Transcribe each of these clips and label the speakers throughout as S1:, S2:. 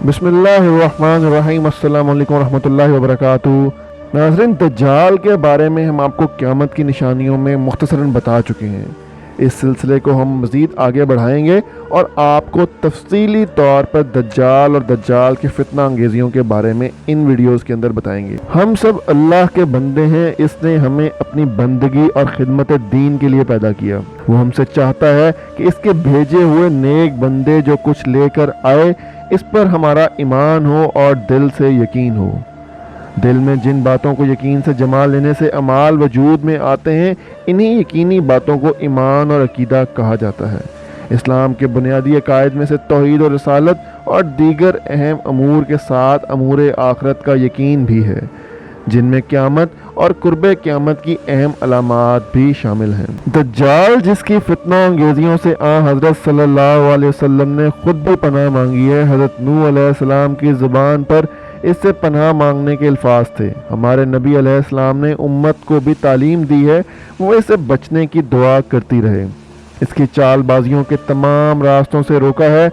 S1: बिस्मिल्लाहिर्रहमानिर्रहीम। अस्सलाम वालेकुम रहमतुल्लाहि व बरकातुहू। नाज़रीन, दज्जाल के बारे में हम आपको क़यामत की निशानियों में मुख्तसरन बता चुके हैं। इस सिलसिले को हम मज़ीद आगे बढ़ाएंगे और आपको तफसीली तौर पर दज्जाल और दज्जाल की फितना अंगेज़ियों के बारे में इन वीडियोस के अंदर बताएंगे। हम सब अल्लाह के बंदे हैं। इसने हमें अपनी बंदगी और खिदमत दीन के लिए पैदा किया। वो हमसे चाहता है कि इसके भेजे हुए नेक बंदे जो कुछ लेकर आए, इस पर हमारा ईमान हो और दिल से यकीन हो। दिल में जिन बातों को यकीन से जमा लेने से अमाल वजूद में आते हैं, इन्हीं यकीनी बातों को ईमान और अकीदा कहा जाता है। इस्लाम के बुनियादी अकायद में से तौहीद और रिसालत और दीगर अहम अमूर के साथ अमूर आखरत का यकीन भी है, जिनमें क़यामत और कुर्बे क़यामत की अहम अलामात भी शामिल हैं। दज्जाल जिसकी फितना अंगेजियों से हज़रत सल्लल्लाहु अलैहि वसल्लम ने खुद भी पनाह मांगी है। हज़रत नूह अलैहिस्सलाम की ज़ुबान पर इससे पनाह मांगने के अल्फाज थे। हमारे नबी अलैहिस्सलाम ने उम्मत को भी तालीम दी है वो इससे बचने की दुआ करती रहे। इसकी चालबाजियों के तमाम रास्तों से रोका है।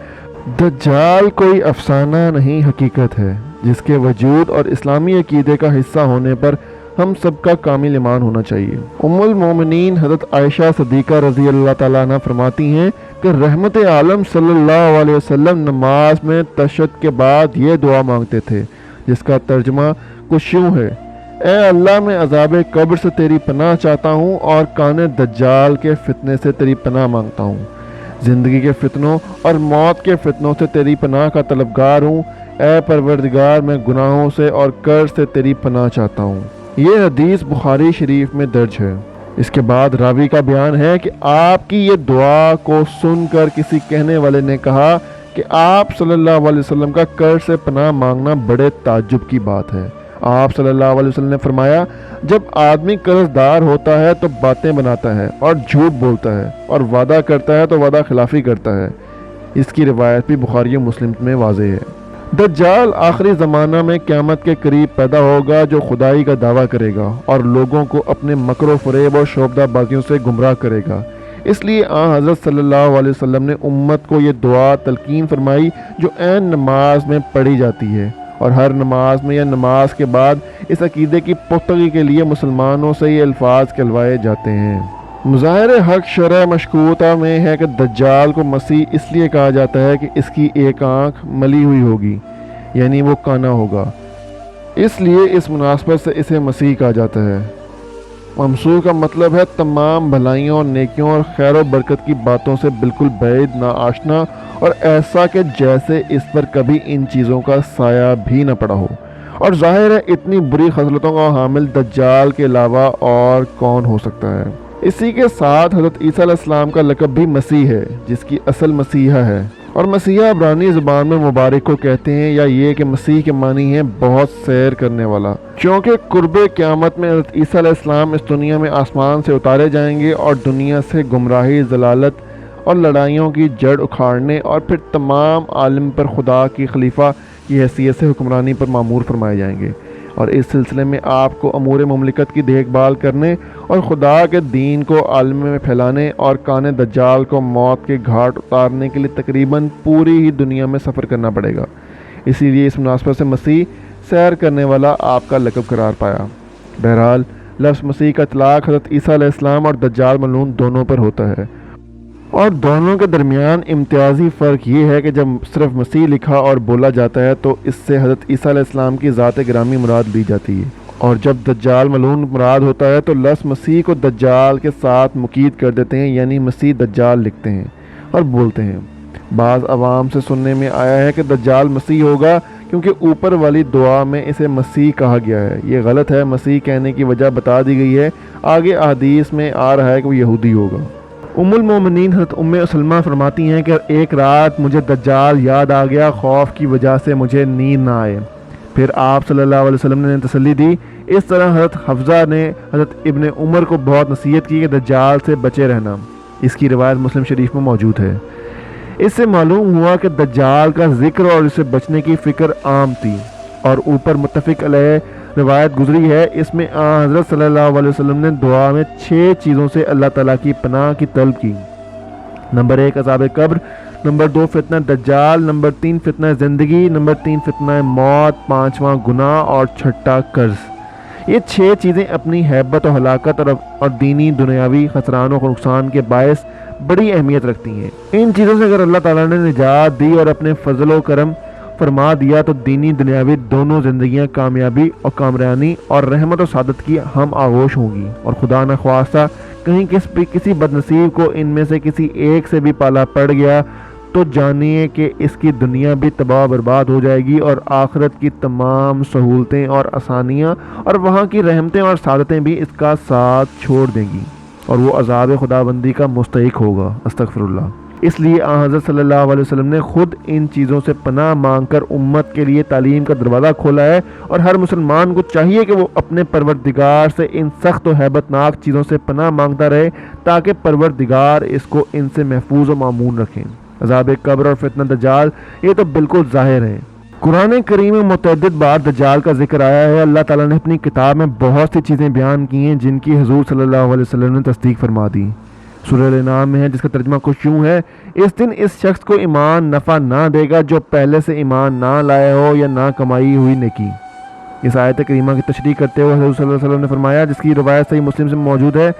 S1: दज्जाल कोई अफसाना नहीं, हकीकत है, जिसके वजूद और इस्लामी अकीदे का हिस्सा होने पर हम सबका कामिल ईमान होना चाहिए। उम्मुल मोमिनीन हज़रत आयशा सदीक़ा रज़ी अल्लाह ताला अन्हा फरमाती हैं कि रहमत आलम सल्लल्लाहु अलैहि वसल्लम नमाज में तशहद के बाद ये दुआ मांगते थे, जिसका तर्जुमा कुछ यूँ है: ए अल्लाह, मैं अज़ाब कब्र से तेरी पनाह चाहता हूँ और काने दज्जाल के फितने से तेरी पनाह मांगता हूँ। ज़िंदगी के फितनों और मौत के फितनों से तेरी पनाह का तलबगार हूँ। ए परवरदिगार, मैं गुनाहों से और कर्ज से तेरी पनाह चाहता हूँ। ये हदीस बुखारी शरीफ में दर्ज है। इसके बाद रावी का बयान है कि आपकी ये दुआ को सुनकर किसी कहने वाले ने कहा कि आप सल्लल्लाहु अलैहि वसल्लम का कर्ज से पनाह मांगना बड़े ताज्जुब की बात है। आप सल्लल्लाहु अलैहि वसल्लम ने फरमाया, जब आदमी कर्जदार होता है तो बातें बनाता है और झूठ बोलता है, और वादा करता है तो वादा खिलाफी करता है। इसकी रिवायत भी बुखारी और मुस्लिम में वाज़ेह है। दज्जाल आखिरी ज़माना में क़यामत के करीब पैदा होगा, जो खुदाई का दावा करेगा और लोगों को अपने मकरो फरेब और शोबदाबाजियों से गुमराह करेगा। इसलिए हज़रत सल्लल्लाहु अलैहि वसल्लम ने उम्मत को ये दुआ तलकीन फरमाई जो ऐन नमाज में पढ़ी जाती है, और हर नमाज में या नमाज के बाद इस अकीदे की पुख्तगी के लिए मुसलमानों से ये अल्फाज कहलवाए जाते हैं। मुज़ाहिर हक़ शरअ मशकूता में है कि दज्जाल को मसीह इसलिए कहा जाता है कि इसकी एक आँख मली हुई होगी, यानी वो काना होगा, इसलिए इस मुनासबत से इसे मसीह कहा जाता है। ममसूह का मतलब है तमाम भलाइयों और नेकियों और खैर व बरकत की बातों से बिल्कुल बैद, ना आशना, और ऐसा कि जैसे इस पर कभी इन चीज़ों का साया भी न पड़ा हो। और ज़ाहिर है इतनी बुरी खसलतों का हामिल दज्जाल के अलावा और कौन हो सकता है। इसी के साथ हज़रत ईसा अलैहिस्सलाम का लक़ब भी मसीह है, जिसकी असल मसीहा है, और मसीहा इब्रानी ज़ुबान में मुबारक को कहते हैं, या ये कि मसीह के मानी है बहुत सैर करने वाला। क्योंकि कुर्बे क़यामत में हज़रत ईसा अलैहिस्सलाम इस दुनिया में आसमान से उतारे जाएंगे और दुनिया से गुमराही, ज़लालत और लड़ाइयों की जड़ उखाड़ने और फिर तमाम आलम पर खुदा की खलीफा की हैसियत से हुक्मरानी पर मामूर फरमाए जाएंगे। और इस सिलसिले में आपको अमूर मुमलिकत की देखभाल करने और खुदा के दीन को आलम में फैलाने और काने दज्जाल को मौत के घाट उतारने के लिए तकरीबन पूरी ही दुनिया में सफ़र करना पड़ेगा। इसीलिए इस मुनासबत से मसीह सैर करने वाला आपका लक़ब करार पाया। बहरहाल लफ्ज़ मसीह का इतलाक़ हज़रत ईसा अलैहिस्सलाम और दज्जाल मलऊन दोनों पर होता है, और दोनों के दरमियान इम्तियाजी फ़र्क ये है कि जब सिर्फ मसीह लिखा और बोला जाता है तो इससे हज़रत ईसा अलैहिस्सलाम की ज़ात गिरामी मुराद ली जाती है, और जब दज्जाल मलऊन मुराद होता है तो लफ्ज़ मसीह को दज्जाल के साथ मुकीद कर देते हैं, यानी मसीह दज्जाल लिखते हैं और बोलते हैं। बाज़ अवाम से सुनने में आया है कि दज्जाल मसीह होगा क्योंकि ऊपर वाली दुआ में इसे मसीह कहा गया है। ये गलत है। मसीह कहने की वजह बता दी गई है। आगे हदीस में आ रहा है कि वो यहूदी होगा। उम्मुल मोमिनीन हज़रत उम्मे सलमा फरमाती हैं कि एक रात मुझे दज्जाल याद आ गया, खौफ की वजह से मुझे नींद ना आए। फिर आप सल्लल्लाहु अलैहि वसल्लम ने तसल्ली दी। इस तरह हज़रत हफ्ज़ा ने हज़रत इब्ने उमर को बहुत नसीहत की कि दज्जाल से बचे रहना। इसकी रिवायत मुस्लिम शरीफ में मौजूद है। इससे मालूम हुआ कि दज्जाल का जिक्र और इसे बचने की फ़िक्र आम थी, और ऊपर मुत्तफ़िक़ अलैह रिवायत गुजरी है। इसमें हज़रत सल्लल्लाहु अलैहि वसल्लम ने दुआ में 6 चीज़ों से अल्लाह ताला की पनाह की तलब की। नंबर 1 अज़ाब कब्र, نمبر 2 فتنہ دجال، نمبر 3 فتنہ زندگی، نمبر 3 فتنہ موت، 5واں گناہ اور 6واں قرض۔ یہ 6 چیزیں اپنی ہیبت و ہلاکت اور دینی دنیاوی خسران و نقصان کے باعث بڑی اہمیت رکھتی ہیں۔ ان چیزوں سے اگر اللہ تعالیٰ نے نجات دی اور اپنے فضل و کرم فرما دیا تو دینی دنیاوی دونوں زندگیاں کامیابی اور کامرانی اور رحمت و سعادت کی ہم آغوش ہوں گی، اور خدا نہ خواستہ کہیں کسی بد نصیب کو ان میں سے کسی ایک سے بھی پالا پڑ گیا تو جانیے کہ اس کی دنیا بھی تباہ برباد ہو جائے گی، اور آخرت کی تمام سہولتیں اور آسانیاں اور وہاں کی رحمتیں اور سعادتیں بھی اس کا ساتھ چھوڑ دیں گی، اور وہ عذاب خداوندی کا مستحق ہوگا۔ استغفر اللہ۔ اس لیے آن حضرت صلی اللہ علیہ وسلم نے خود ان چیزوں سے پناہ مانگ کر امت کے لیے تعلیم کا دروازہ کھولا ہے، اور ہر مسلمان کو چاہیے کہ وہ اپنے پروردگار سے ان سخت و ہیبت ناک چیزوں سے پناہ مانگتا رہے تاکہ پروردگار اس کو ان سے محفوظ و معمون رکھیں۔ عذاب قبر اور فتنہ دجال یہ تو بالکل ظاہر ہے۔ قرآن کریم میں متعدد بار دجال کا ذکر آیا ہے۔ اللہ تعالیٰ نے اپنی کتاب میں بہت سی چیزیں بیان کی ہیں جن کی حضور صلی اللہ علیہ وسلم نے تصدیق فرما دی۔ سورہ الانعام میں ہے، جس کا ترجمہ کچھ یوں ہے: اس دن اس شخص کو ایمان نفع نہ دے گا جو پہلے سے ایمان نہ لائے ہو یا نہ کمائی ہوئی نیکی۔ اس آیت کریمہ کی تشریح کرتے ہوئے حضور صلی اللہ علیہ وسلم نے فرمایا، جس کی روایت صحیح مسلم سے موجود ہے،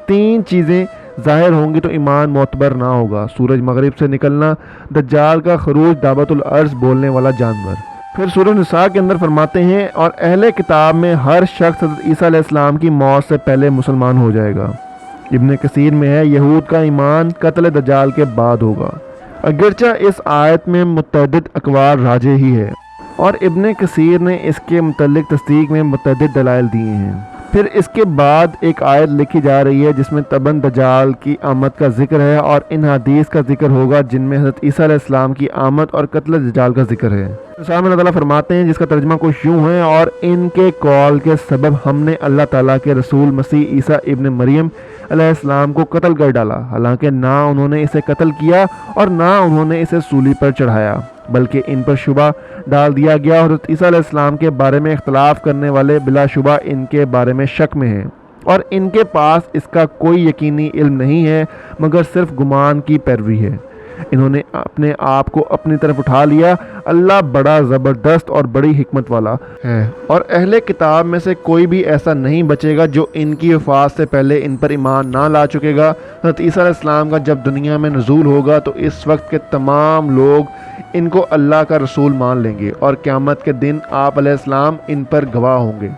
S1: 3 چیزیں ظاہر ہوں گی تو ایمان معتبر نہ ہوگا: سورج مغرب سے نکلنا، دجال کا خروج، دعوت الارض بولنے والا جانور۔ پھر سورہ نساء کے اندر فرماتے ہیں، اور اہل کتاب میں ہر شخص حضرت عیسیٰ علیہ السلام کی موت سے پہلے مسلمان ہو جائے گا۔ ابن کثیر میں ہے، یہود کا ایمان قتل دجال کے بعد ہوگا۔ اگرچہ اس آیت میں متعدد اقوال راجح ہی ہے، اور ابن کثیر نے اس کے متعلق تصدیق میں متعدد دلائل دیے ہیں۔ پھر اس کے بعد ایک آیت لکھی جا رہی ہے جس میں تباً دجال کی آمد کا ذکر ہے، اور ان حدیث کا ذکر ہوگا جن میں حضرت عیسیٰ علیہ السلام کی آمد اور قتل دجال کا ذکر ہے۔ سامنے اللہ تعالیٰ فرماتے ہیں، جس کا ترجمہ کچھ یوں ہے: اور ان کے قول کے سبب ہم نے اللہ تعالیٰ کے رسول مسیح عیسیٰ ابن مریم علیہ السلام کو قتل کر ڈالا، حالانکہ نہ انہوں نے اسے قتل کیا اور نہ انہوں نے اسے سولی پر چڑھایا، بلکہ ان پر شبہ ڈال دیا گیا، اور حضرت عیسیٰ علیہ السلام کے بارے میں اختلاف کرنے والے بلا شبہ ان کے بارے میں شک میں ہیں، اور ان کے پاس اس کا کوئی یقینی علم نہیں ہے مگر صرف گمان کی پیروی ہے۔ انہوں نے اپنے آپ کو اپنی طرف اٹھا لیا۔ اللہ بڑا زبردست اور بڑی حکمت والا ہے، اور اہل کتاب میں سے کوئی بھی ایسا نہیں بچے گا جو ان کی وفات سے پہلے ان پر ایمان نہ لا چکے گا۔ حضرت عیسیٰ علیہ السلام کا جب دنیا میں نزول ہوگا تو اس وقت کے تمام لوگ ان کو اللہ کا رسول مان لیں گے، اور قیامت کے دن آپ علیہ السلام ان پر گواہ ہوں گے۔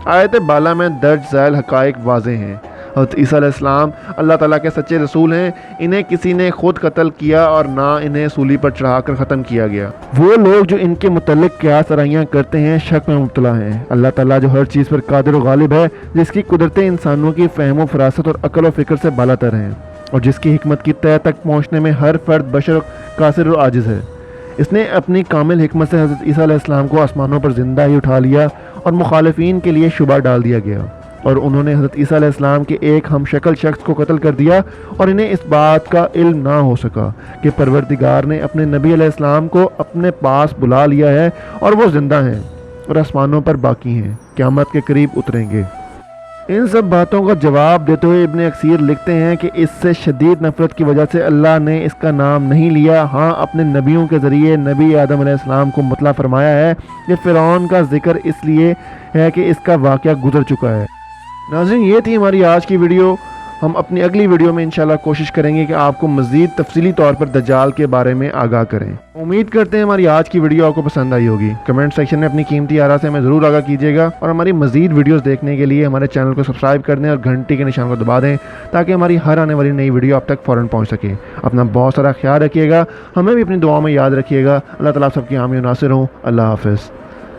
S1: آیت بالا میں درج ذیل حقائق واضح ہیں۔ حضرت عیسیٰ علیہ السلام اللہ تعالیٰ کے سچے رسول ہیں، انہیں کسی نے خود قتل کیا اور نہ انہیں سولی پر چڑھا کر ختم کیا گیا۔ وہ لوگ جو ان کے متعلق قیاس آرائیاں کرتے ہیں شک میں مبتلا ہیں۔ اللہ تعالیٰ جو ہر چیز پر قادر و غالب ہے، جس کی قدرتیں انسانوں کی فہم و فراست اور عقل و فکر سے بالا تر ہیں، اور جس کی حکمت کی تہہ تک پہنچنے میں ہر فرد بشر قاصر و عاجز ہے، اس نے اپنی کامل حکمت سے حضرت عیسیٰ علیہ السلام کو آسمانوں پر زندہ ہی اٹھا لیا، اور مخالفین کے لیے شبہ ڈال دیا گیا، اور انہوں نے حضرت عیسیٰ علیہ السلام کے ایک ہم شکل شخص کو قتل کر دیا، اور انہیں اس بات کا علم نہ ہو سکا کہ پروردگار نے اپنے نبی علیہ السلام کو اپنے پاس بلا لیا ہے، اور وہ زندہ ہیں اور آسمانوں پر باقی ہیں، قیامت کے قریب اتریں گے۔ ان سب باتوں کا جواب دیتے ہوئے ابن کثیر لکھتے ہیں کہ اس سے شدید نفرت کی وجہ سے اللہ نے اس کا نام نہیں لیا، ہاں اپنے نبیوں کے ذریعے نبی آدم علیہ السلام کو مطلع فرمایا ہے۔ یہ فرعون کا ذکر اس لیے ہے کہ اس کا واقعہ گزر چکا ہے۔ ناظرین، یہ تھی ہماری آج کی ویڈیو۔ ہم اپنی اگلی ویڈیو میں انشاءاللہ کوشش کریں گے کہ آپ کو مزید تفصیلی طور پر دجال کے بارے میں آگاہ کریں۔ امید کرتے ہیں ہماری آج کی ویڈیو آپ کو پسند آئی ہوگی۔ کمنٹ سیکشن میں اپنی قیمتی آراء سے ہمیں ضرور آگاہ کیجیے گا، اور ہماری مزید ویڈیوز دیکھنے کے لیے ہمارے چینل کو سبسکرائب کر دیں اور گھنٹی کے نشان کو دبا دیں تاکہ ہماری ہر آنے والی نئی ویڈیو آپ تک فوراً پہنچ سکے۔ اپنا بہت سارا خیال رکھیے گا، ہمیں بھی اپنی دعاؤں میں یاد رکھیے گا۔ اللہ تعالیٰ آپ سب کی حامی و ناصر ہوں۔ اللہ حافظ۔